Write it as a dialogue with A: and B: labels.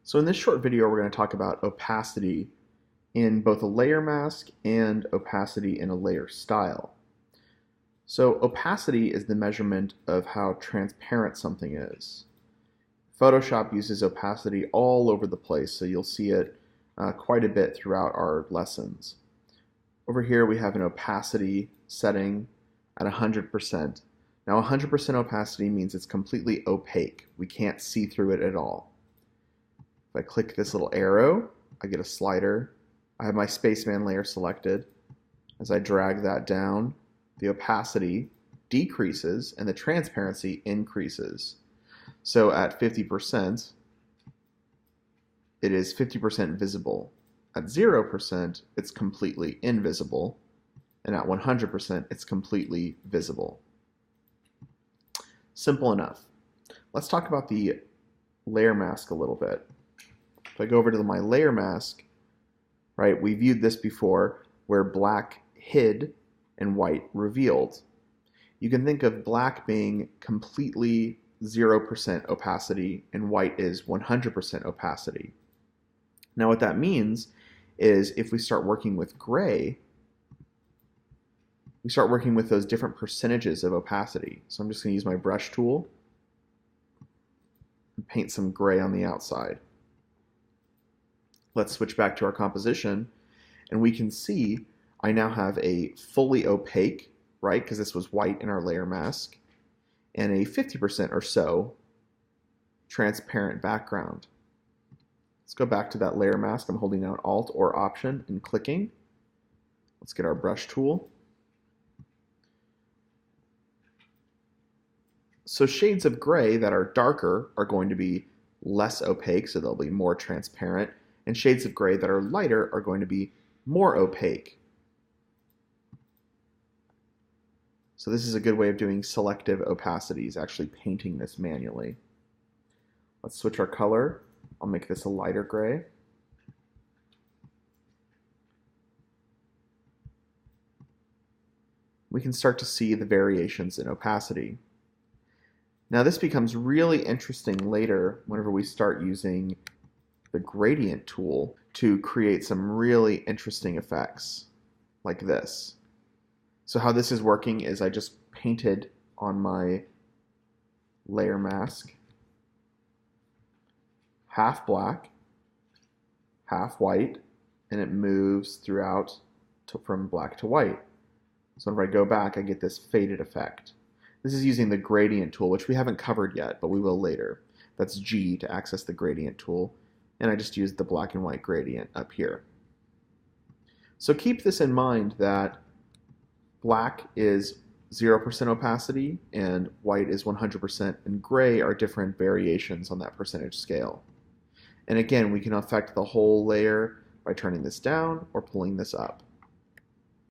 A: So in this short video, we're going to talk about opacity in both a layer mask and opacity in a layer style. So opacity is the measurement of how transparent something is. Photoshop uses opacity all over the place, so you'll see it quite a bit throughout our lessons. Over here we have an opacity setting at 100%. Now 100% opacity means it's completely opaque. We can't see through it at all. If I click this little arrow, I get a slider. I have my spaceman layer selected. As I drag that down, the opacity decreases and the transparency increases. So at 50%, it is 50% visible. At 0%, it's completely invisible. And at 100%, it's completely visible. Simple enough. Let's talk about the layer mask a little bit. If I go over to my layer mask, right, we viewed this before where black hid and white revealed. You can think of black being completely 0% opacity and white is 100% opacity. Now what that means is if we start working with gray, we start working with those different percentages of opacity. So I'm just going to use my brush tool and paint some gray on the outside. Let's switch back to our composition, and we can see I now have a fully opaque, right, because this was white in our layer mask, and a 50% or so transparent background. Let's go back to that layer mask. I'm holding down Alt or Option and clicking. Let's get our brush tool. So shades of gray that are darker are going to be less opaque, so they'll be more transparent. And shades of gray that are lighter are going to be more opaque. So this is a good way of doing selective opacities, actually painting this manually. Let's switch our color. I'll make this a lighter gray. We can start to see the variations in opacity. Now this becomes really interesting later whenever we start using the gradient tool to create some really interesting effects like this. So how this is working is I just painted on my layer mask half black, half white, and it moves throughout from black to white. So if I go back, I get this faded effect. This is using the gradient tool, which we haven't covered yet, but we will later. That's G to access the gradient tool. And I just used the black and white gradient up here. So keep this in mind that black is 0% opacity and white is 100% and gray are different variations on that percentage scale. And again, we can affect the whole layer by turning this down or pulling this up.